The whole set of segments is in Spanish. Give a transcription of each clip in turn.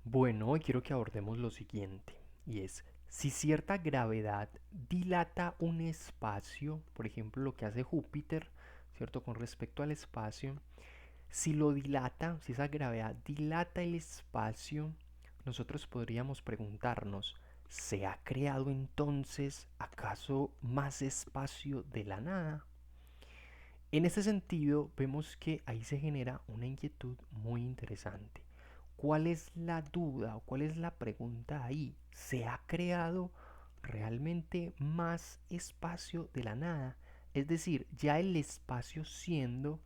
Bueno, hoy quiero que abordemos lo siguiente, y es, si cierta gravedad dilata un espacio, por ejemplo, lo que hace Júpiter, ¿cierto? Con respecto al espacio, si lo dilata, si esa gravedad dilata el espacio, nosotros podríamos preguntarnos, ¿se ha creado entonces acaso más espacio de la nada? En este sentido, vemos que ahí se genera una inquietud muy interesante. ¿Cuál es la duda o cuál es la pregunta ahí? ¿Se ha creado realmente más espacio de la nada? Es decir, ya el espacio siendo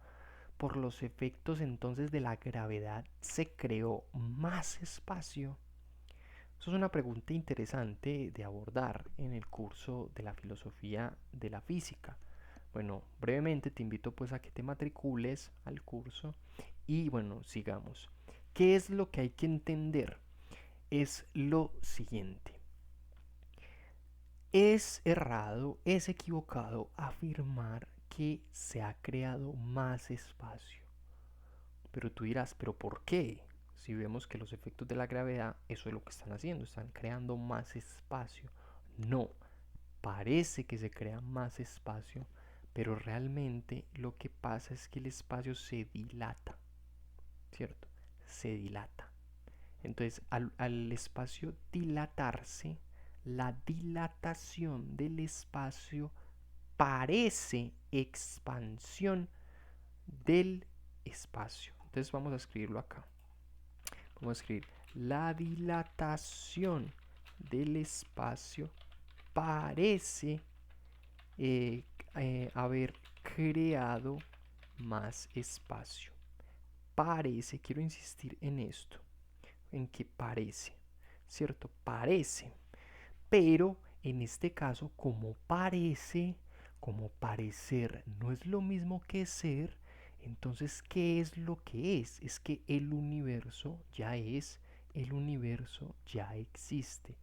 por los efectos entonces de la gravedad se creó más espacio. Eso es una pregunta interesante de abordar en el curso de la filosofía de la física. Bueno, brevemente te invito pues a que te matricules al curso y bueno, sigamos. ¿Qué es lo que hay que entender? Es lo siguiente. Es errado, es equivocado afirmar que se ha creado más espacio. Pero tú dirás, ¿pero por qué? Si vemos que los efectos de la gravedad, eso es lo que están haciendo, están creando más espacio. No, parece que se crea más espacio, pero realmente lo que pasa es que el espacio se dilata, ¿cierto? Se dilata. Entonces, al espacio dilatarse, la dilatación del espacio parece expansión del espacio. Entonces vamos a escribirlo acá. Vamos a escribir la dilatación del espacio parece haber creado más espacio. Parece, quiero insistir en esto, en que parece, ¿cierto? Parece. Pero en este caso, como parecer no es lo mismo que ser, entonces, ¿qué es lo que es? Es que el universo ya es, el universo ya existe.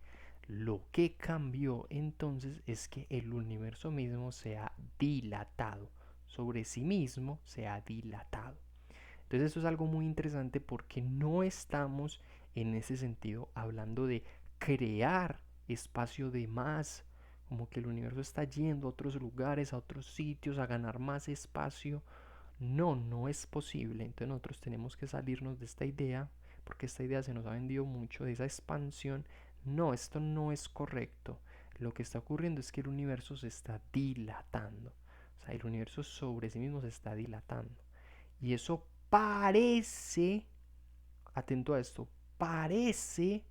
Lo que cambió entonces es que el universo mismo se ha dilatado, sobre sí mismo se ha dilatado. Entonces esto es algo muy interesante porque no estamos en ese sentido hablando de crear espacio de más, como que el universo está yendo a otros lugares, a otros sitios, a ganar más espacio. No, no es posible. Entonces nosotros tenemos que salirnos de esta idea, porque esta idea se nos ha vendido mucho, de esa expansión. No, esto no es correcto. Lo que está ocurriendo es que el universo se está dilatando. O sea, el universo sobre sí mismo se está dilatando. Y eso parece, atento a esto, parece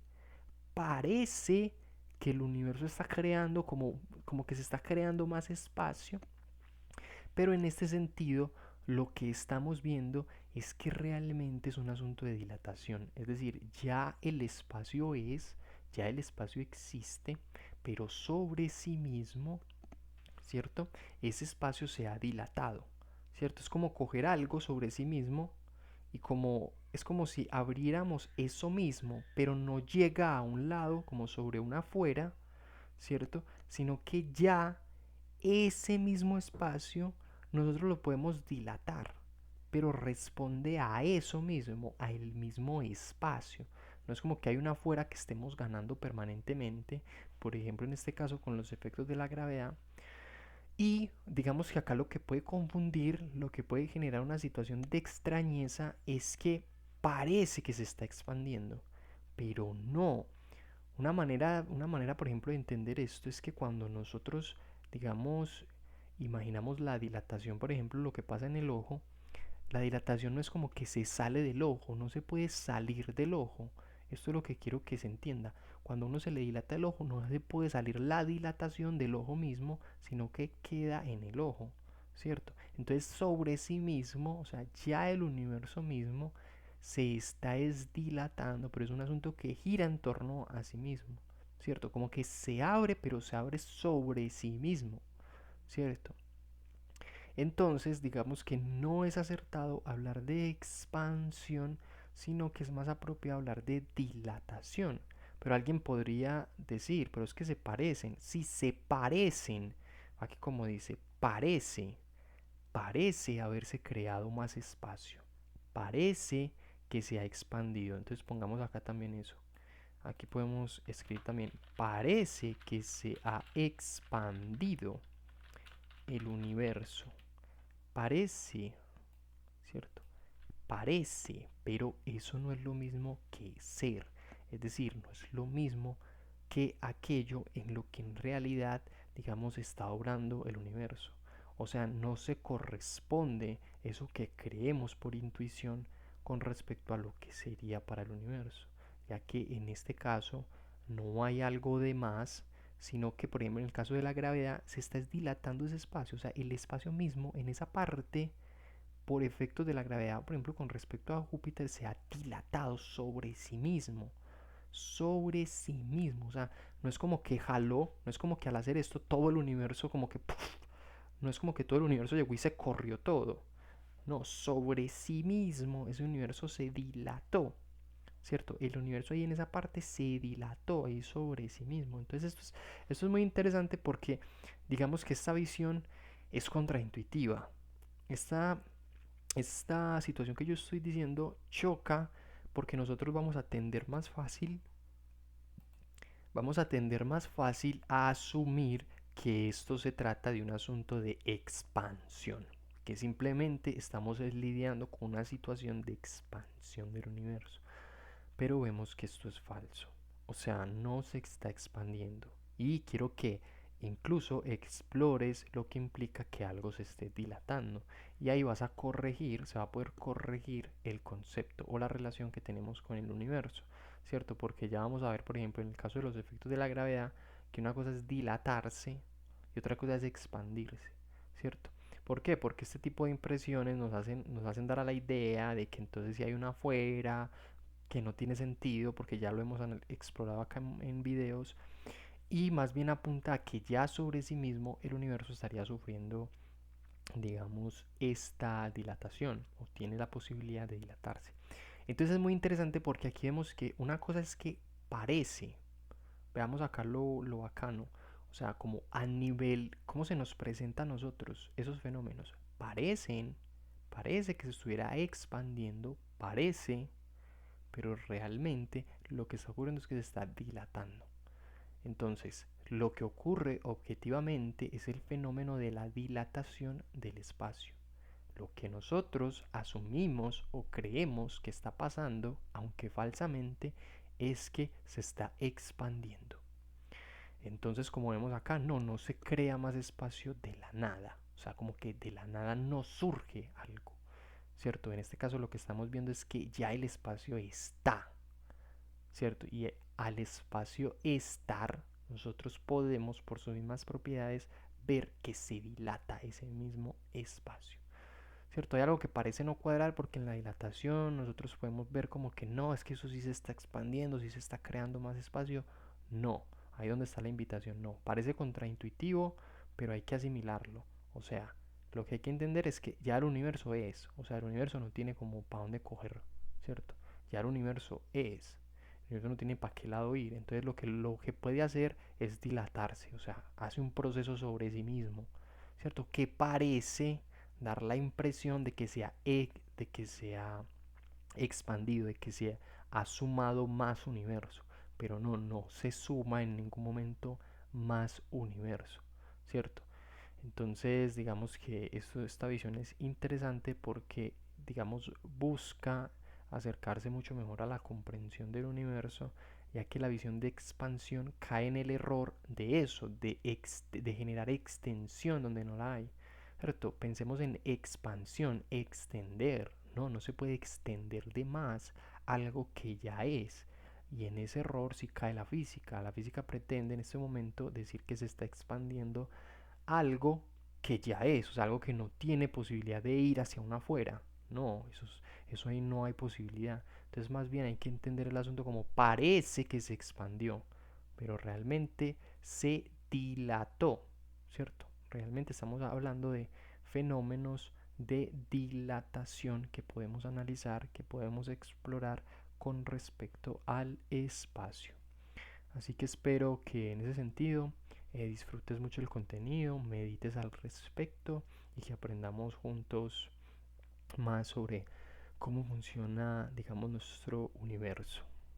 que el universo está creando como que se está creando más espacio, pero en este sentido lo que estamos viendo es que realmente es un asunto de dilatación, es decir, ya el espacio existe, pero sobre sí mismo, ¿cierto? Ese espacio se ha dilatado, ¿cierto? Es como coger algo sobre sí mismo y como es como si abriéramos eso mismo, pero no llega a un lado como sobre una afuera, ¿cierto? Sino que ya ese mismo espacio nosotros lo podemos dilatar, pero responde a eso mismo, a el mismo espacio. No es como que hay una afuera que estemos ganando permanentemente, por ejemplo en este caso con los efectos de la gravedad, y digamos que acá lo que puede confundir, lo que puede generar una situación de extrañeza es que parece que se está expandiendo, pero no. Una manera, por ejemplo, de entender esto es que cuando nosotros, digamos, imaginamos la dilatación, por ejemplo, lo que pasa en el ojo, la dilatación no es como que se sale del ojo, no se puede salir del ojo. Esto es lo que quiero que se entienda. Cuando a uno se le dilata el ojo, no se puede salir la dilatación del ojo mismo, sino que queda en el ojo, ¿cierto? Entonces, sobre sí mismo, o sea, ya el universo mismo se está dilatando, pero es un asunto que gira en torno a sí mismo, ¿cierto? Como que se abre, pero se abre sobre sí mismo, ¿cierto? Entonces, digamos que no es acertado hablar de expansión, sino que es más apropiado hablar de dilatación. Pero alguien podría decir, pero es que se parecen. Si se parecen, aquí como dice, parece haberse creado más espacio. Parece que se ha expandido. Entonces pongamos acá también eso. Aquí podemos escribir también, parece que se ha expandido el universo. Parece, ¿cierto? Parece, pero eso no es lo mismo que ser. Es decir, no es lo mismo que aquello en lo que en realidad, digamos, está obrando el universo. O sea, no se corresponde eso que creemos por intuición con respecto a lo que sería para el universo, ya que en este caso no hay algo de más, sino que, por ejemplo, en el caso de la gravedad se está dilatando ese espacio, o sea, el espacio mismo en esa parte por efectos de la gravedad, por ejemplo, con respecto a Júpiter, se ha dilatado sobre sí mismo. Sobre sí mismo. O sea, no es como que jaló, no es como que al hacer esto todo el universo como que... ¡puf! No es como que todo el universo llegó y se corrió todo. No, sobre sí mismo ese universo se dilató. ¿Cierto? El universo ahí en esa parte se dilató ahí sobre sí mismo. Entonces esto es muy interesante porque digamos que esta visión es contraintuitiva. Esta esta situación que yo estoy diciendo choca porque nosotros vamos a tender más fácil a asumir que esto se trata de un asunto de expansión, que simplemente estamos lidiando con una situación de expansión del universo, pero vemos que esto es falso, o sea, no se está expandiendo y quiero que incluso explores lo que implica que algo se esté dilatando y ahí vas a corregir, se va a poder corregir el concepto o la relación que tenemos con el universo, ¿cierto? Porque ya vamos a ver, por ejemplo, en el caso de los efectos de la gravedad, que una cosa es dilatarse y otra cosa es expandirse, ¿cierto? ¿Por qué? Porque este tipo de impresiones nos hacen dar a la idea de que entonces si hay una afuera, que no tiene sentido porque ya lo hemos explorado acá en videos, y más bien apunta a que ya sobre sí mismo el universo estaría sufriendo, digamos, esta dilatación o tiene la posibilidad de dilatarse. Entonces es muy interesante porque aquí vemos que una cosa es que parece, veamos acá lo bacano, o sea, como a nivel, cómo se nos presenta a nosotros esos fenómenos, parece que se estuviera expandiendo, parece, pero realmente lo que está ocurriendo es que se está dilatando. Entonces, lo que ocurre objetivamente es el fenómeno de la dilatación del espacio. Lo que nosotros asumimos o creemos que está pasando, aunque falsamente, es que se está expandiendo. Entonces, como vemos acá, no se crea más espacio de la nada. O sea, como que de la nada no surge algo, ¿cierto? En este caso lo que estamos viendo es que ya el espacio está, ¿cierto? Y al espacio estar, nosotros podemos, por sus mismas propiedades, ver que se dilata ese mismo espacio, ¿cierto? Hay algo que parece no cuadrar porque en la dilatación nosotros podemos ver como que no, es que eso sí se está expandiendo, sí se está creando más espacio. No, ahí donde está la invitación, no. Parece contraintuitivo, pero hay que asimilarlo. O sea, lo que hay que entender es que ya el universo es, o sea, el universo no tiene como para dónde coger, ¿cierto? Ya el universo es. El universo no tiene para qué lado ir. Entonces lo que puede hacer es dilatarse, o sea, hace un proceso sobre sí mismo, ¿cierto? Que parece dar la impresión de que se ha expandido, de que se ha sumado más universo, pero no se suma en ningún momento más universo, ¿cierto? Entonces, digamos que esta visión es interesante porque, digamos, busca acercarse mucho mejor a la comprensión del universo, ya que la visión de expansión cae en el error de eso, de generar extensión donde no la hay. ¿Cierto? Pensemos en expansión, extender. No se puede extender de más algo que ya es. Y en ese error sí cae la física. La física pretende en este momento decir que se está expandiendo algo que ya es, o sea, algo que no tiene posibilidad de ir hacia una afuera. No, eso ahí no hay posibilidad. Entonces más bien hay que entender el asunto como parece que se expandió, pero realmente se dilató, ¿cierto? Realmente estamos hablando de fenómenos de dilatación que podemos analizar, que podemos explorar con respecto al espacio. Así que espero que en ese sentido disfrutes mucho el contenido, medites al respecto y que aprendamos juntos más sobre cómo funciona, digamos, nuestro universo.